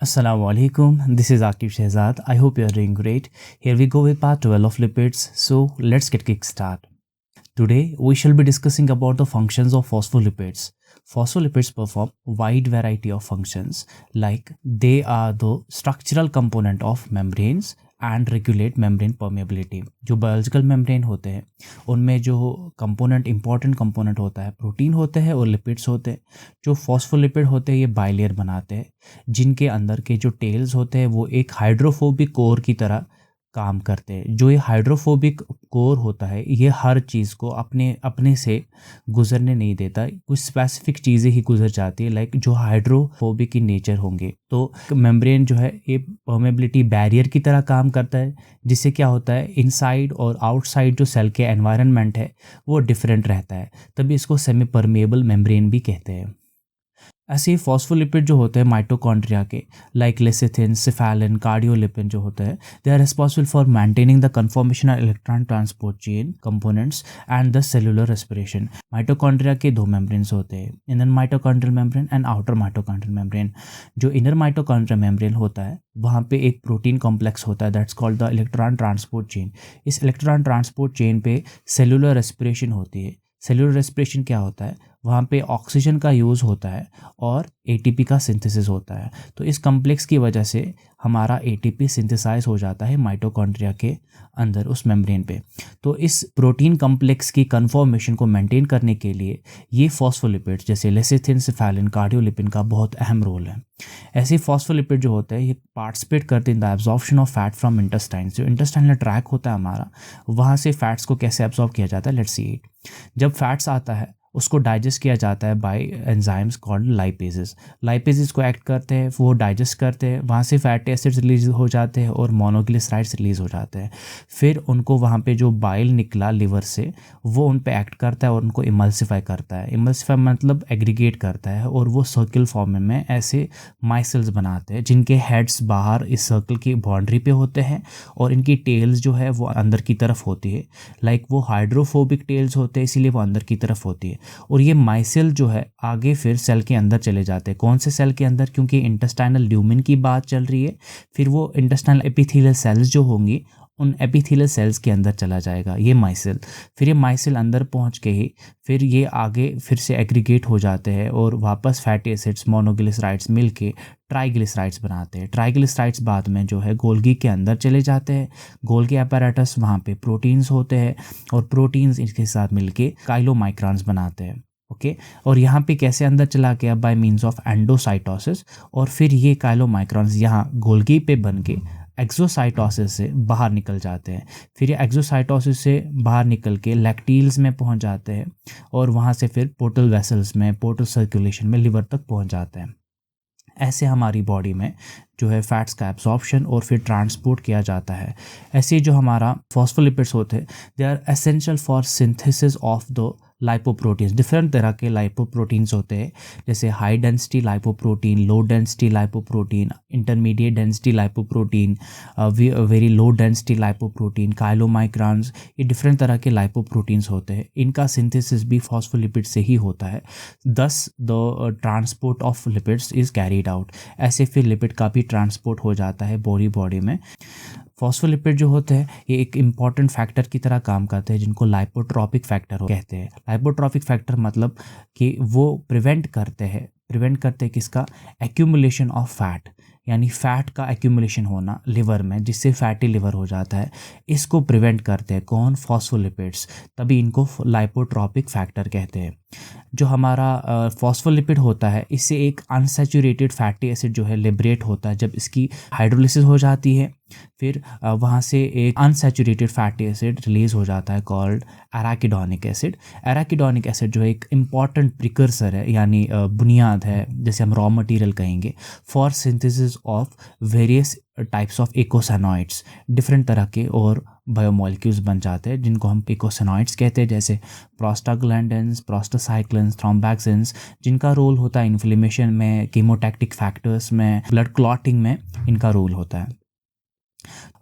Assalamu alaikum. This is Akif Shehzad. I hope you are doing great. Here we go with part 12 of lipids. So let's get kickstart. Today we shall be discussing about the functions of phospholipids. Phospholipids perform wide variety of functions, like they are the structural component of membranes and regulate membrane permeability. जो biological membrane होते हैं उनमें जो component important component होता है protein होते हैं और लिपिड्स होते हैं. जो फॉस्फोलिपिड होते हैं ये बाइलेयर बनाते हैं, जिनके अंदर के जो टेल्स होते हैं वो एक हाइड्रोफोबिक कोर की तरह काम करते हैं. जो ये हाइड्रोफोबिक कोर होता है ये हर चीज़ को अपने से गुजरने नहीं देता. कुछ स्पेसिफिक चीज़ें ही गुजर जाती है, लाइक जो हाइड्रोफोबिक in नेचर होंगे. तो मेम्ब्रेन जो है ये परमेबिलिटी बैरियर की तरह काम करता है, जिससे क्या होता है इनसाइड और आउटसाइड जो सेल के एनवायरनमेंट है वो डिफरेंट रहता है. तभी इसको सेमी परमेबल मेम्ब्रेन भी कहते हैं. ऐसे ही फॉस्फोलिपिड जो होते हैं माइटोकॉन्ड्रिया के, लाइक लेसिथिन, सिफेलिन, कार्डियोलिपिन जो होते हैं, they are responsible for maintaining the conformation of electron transport chain components and the cellular respiration. Mitochondria के दो मेम्ब्रेन्स होते हैं, inner mitochondrial membrane and outer mitochondrial membrane. जो इनर माइटोकॉन्ड्रियल मेम्ब्रेन होता है वहाँ पे एक प्रोटीन कॉम्प्लेक्स होता है, that's called the electron transport chain. इस इलेक्ट्रॉन ट्रांसपोर्ट चेन पे सेलुलर रेस्पिरेशन होती है. सेलुलर रेस्पिरेशन क्या होता है, वहाँ पे ऑक्सीजन का यूज़ होता है और एटीपी का सिंथेसिस होता है. तो इस कम्प्लेक्स की वजह से हमारा एटीपी सिंथेसाइज हो जाता है माइटोकॉन्ड्रिया के अंदर उस मेम्ब्रेन पे. तो इस प्रोटीन कम्प्लेक्स की कन्फॉर्मेशन को मेंटेन करने के लिए ये फॉस्फोलिपिड्स जैसे लेसिथिन, सिफेलिन, कार्डियोलिपिन का बहुत अहम रोल है. ऐसे फॉस्फोलिपिड जो होते हैं ये पार्टिसिपेट करते हैं in the absorption of fat from intestine. जो इंटेस्टाइनल ट्रैक होता है हमारा, वहाँ से फैट्स को कैसे एब्जॉर्ब किया जाता है, लेट्स सी इट. जब फैट्स आता है उसको डाइजेस्ट किया जाता है by enzymes called lipases. Lipases को एक्ट करते हैं, वो डाइजेस्ट करते हैं, वहाँ से फैटी एसिड्स रिलीज हो जाते हैं और मोनोग्लिसराइड्स रिलीज हो जाते हैं. फिर उनको वहाँ पे जो बाइल निकला लिवर से वो उन पे एक्ट करता है और उनको इमल्सिफाई करता है. इमल्सिफाई मतलब एग्रीगेट करता है और वो सर्कल फॉर्म में ऐसे माइसेल्स बनाते हैं जिनके हेड्स बाहर इस सर्कल की बाउंड्री पे होते हैं और इनकी टेल्स जो है वो अंदर की तरफ होती है. लाइक वो हाइड्रोफोबिक टेल्स होते हैं इसीलिए वो अंदर की तरफ होती है. और ये माइसेल जो है आगे फिर सेल के अंदर चले जाते हैं. कौन से सेल के अंदर, क्योंकि इंटेस्टाइनल ल्यूमेन की बात चल रही है, फिर वो इंटेस्टाइनल एपिथेलियल सेल्स जो होंगी उन एपिथेलियल सेल्स के अंदर चला जाएगा ये माइसेल. फिर ये माइसेल अंदर पहुंच के ही फिर ये आगे फिर से एग्रीगेट हो जाते हैं और वापस फैटी एसिड्स मोनोग्लिसराइड्स मिल के ट्राइग्लिसराइड्स बनाते हैं. ट्राइग्लिसराइड्स बाद में जो है गोल्गी के अंदर चले जाते हैं. गोल्गी apparatus वहाँ पे प्रोटीन्स होते हैं और प्रोटीन्स इसके साथ मिलके काइलोमाइक्रॉन्स बनाते हैं. ओके और यहाँ पे कैसे अंदर चला गया, बाय मीन्स ऑफ एंडोसाइटोसिस. और फिर ये काइलोमाइक्रॉन्स यहाँ गोल्गी पे बन के एक्सोसाइटोसिस से बाहर निकल जाते हैं. फिर ये एक्सोसाइटोसिस से बाहर निकल के लैक्टील्स में पहुँच जाते हैं और वहाँ से फिर पोर्टल वेसल्स में, पोर्टल सर्कुलेशन में लिवर तक पहुँच जाते हैं. ऐसे हमारी बॉडी में जो है फैट्स का एब्जॉर्प्शन और फिर ट्रांसपोर्ट किया जाता है. ऐसे जो हमारा फॉस्फोलिपिड्स होते हैं they are essential for synthesis of the lipoproteins. Different तरह के लाइपोप्रोटीन्स होते हैं, जैसे high density lipoprotein, low density lipoprotein, intermediate density lipoprotein, very low density lipoprotein, chylomicrons. ये डिफरेंट तरह के लाइपोप्रोटीन्स होते हैं. इनका सिंथेसिस भी फॉस्फोलिपिड से ही होता है. दस the transport of lipids is carried out. ऐसे फिर लिपिड का भी ट्रांसपोर्ट हो जाता है बॉडी में. फॉस्फोलिपिड जो होते हैं ये एक इम्पॉर्टेंट फैक्टर की तरह काम करते हैं जिनको लाइपोट्रोपिक फैक्टर कहते हैं. लाइपोट्रोपिक फैक्टर मतलब कि वो प्रिवेंट करते हैं किसका, एक्यूमुलेशन ऑफ फैट, यानी फैट का एक्यूमुलेशन होना लिवर में जिससे फैटी लिवर हो जाता है. इसको प्रिवेंट करते हैं कौन, फॉस्फोलिपिड्स. तभी इनको लाइपोट्रोपिक फैक्टर कहते हैं. जो हमारा फॉस्फोलिपिड होता है इससे एक अनसैचुरेटेड फैटी एसिड जो है लिबरेट होता है. जब इसकी हाइड्रोलिसिस हो जाती है फिर वहाँ से एक अनसैचुरेटेड फैटी एसिड रिलीज हो जाता है called arachidonic acid. Arachidonic acid जो है एक इम्पॉर्टेंट प्रिकर्सर है, यानी बुनियाद है, जैसे हम रॉ मटेरियल कहेंगे for synthesis of various types of eicosanoids. Different तरह के और बायोमोलिक्यूल्स बन जाते हैं जिनको हम इकोसैनॉइड्स कहते हैं, जैसे प्रोस्टाग्लैंडिन्स, प्रोस्टासाइक्लिन्स, थ्रोम्बोक्सिन्स, जिनका रोल होता है इन्फ्लेमेशन में, कीमोटैक्टिक फैक्टर्स में, ब्लड क्लॉटिंग में इनका रोल होता है.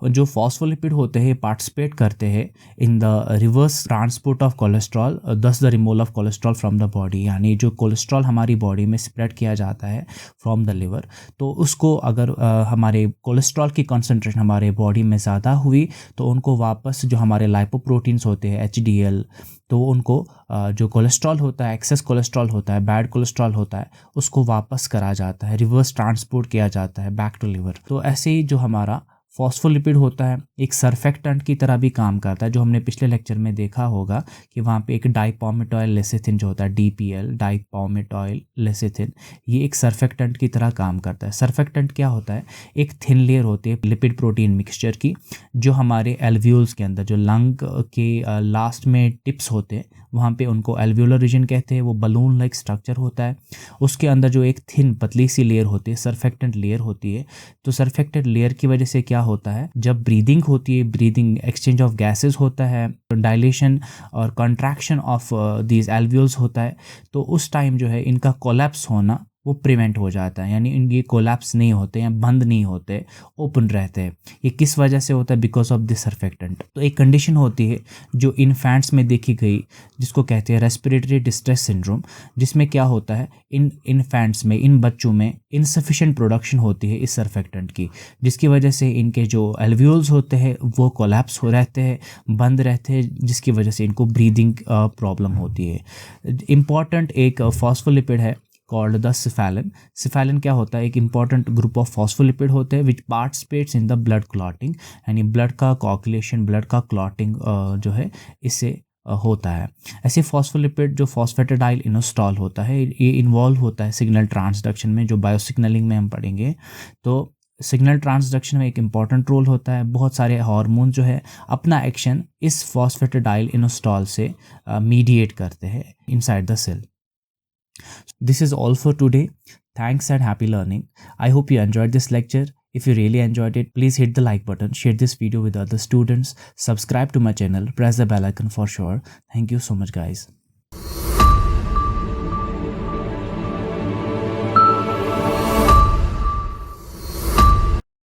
जो फॉस्फोलिपिड होते हैं पार्टिसिपेट करते हैं in the reverse transport of cholesterol, thus the removal of cholesterol from the body, यानी जो कोलेस्ट्रॉल हमारी बॉडी में स्प्रेड किया जाता है फ्रॉम द लिवर, तो उसको अगर हमारे कोलेस्ट्रॉल की कंसंट्रेशन हमारे बॉडी में ज़्यादा हुई तो उनको वापस जो हमारे लाइपोप्रोटीन्स होते हैं HDL, तो उनको जो कोलेस्ट्रॉल होता है, एक्सेस कोलेस्ट्रॉल होता है, बैड कोलेस्ट्रॉल होता है, उसको वापस करा जाता है, रिवर्स ट्रांसपोर्ट किया जाता है बैक टू लिवर। तो ऐसे ही जो हमारा फॉस्फोलिपिड होता है एक सर्फेक्टेंट की तरह भी काम करता है, जो हमने पिछले लेक्चर में देखा होगा कि वहाँ पे एक डाइपॉमेटॉयल लेसिथिन जो होता है DPL, डाइपॉमेटॉयल लेसिथिन, ये एक सर्फेक्टेंट की तरह काम करता है। सर्फेक्टेंट क्या होता है? एक थिन लेयर होती है लिपिड प्रोटीन मिक्सचर की, जो हमारे एल्व्यूल्स के अंदर, जो लंग के लास्ट में टिप्स होते हैं वहाँ पे उनको एल्व्यूलर रीजन कहते हैं, वो बलून लाइक स्ट्रक्चर होता है, उसके अंदर जो एक थिन पतली सी लेयर होती है सर्फेक्टेंट लेयर होती है। तो सर्फेक्टेंट लेयर की वजह से क्या होता है, जब ब्रीदिंग होती है, ब्रीदिंग एक्सचेंज ऑफ गैसेस होता है, डायलेशन और कॉन्ट्रैक्शन ऑफ दीज एल्व्यूल्स होता है, तो उस टाइम जो है इनका कोलैप्स होना वो प्रिवेंट हो जाता है, यानी ये कोलैप्स नहीं होते या बंद नहीं होते, ओपन रहते हैं। ये किस वजह से होता है? Because of this surfactant. तो एक कंडीशन होती है जो इन्फेंट्स में देखी गई, जिसको कहते हैं रेस्पिरेटरी डिस्ट्रेस सिंड्रोम, जिसमें क्या होता है, इन इन्फेंट्स में, इन बच्चों में इनसफिशिएंट प्रोडक्शन होती है इस सर्फेक्टेंट की, जिसकी वजह से इनके जो एल्व्यूल्स होते हैं वो कोलैप्स हो रहते हैं, बंद रहते हैं, जिसकी वजह से इनको ब्रीदिंग प्रॉब्लम होती है। इम्पॉर्टेंट एक फॉस्फोलिपिड है कॉल्ड द सिफेलिन। सिफेलिन क्या होता है? एक इंपॉर्टेंट ग्रुप ऑफ फॉस्फोलिपिड होते हैं which participates in the blood clotting, यानी ब्लड का कोआगुलेशन, ब्लड का क्लॉटिंग जो है इससे होता है। ऐसे फॉस्फोलिपिड जो फॉस्फेटाडाइल इनोस्टॉल होता है, ये इन्वॉल्व होता है सिग्नल ट्रांसडक्शन में, जो बायोसिग्नलिंग में हम पढ़ेंगे। तो सिग्नल ट्रांसडक्शन में एक इम्पॉर्टेंट रोल होता है। बहुत सारे हार्मोन जो है अपना एक्शन इस फॉस्फेटाडाइल इनोस्टॉल से मीडिएट करते हैं inside the cell. This is all for today. Thanks and happy learning. I hope you enjoyed this lecture. If you really enjoyed it, please hit the like button, share this video with other students, subscribe to my channel, press the bell icon for sure. Thank you so much, guys.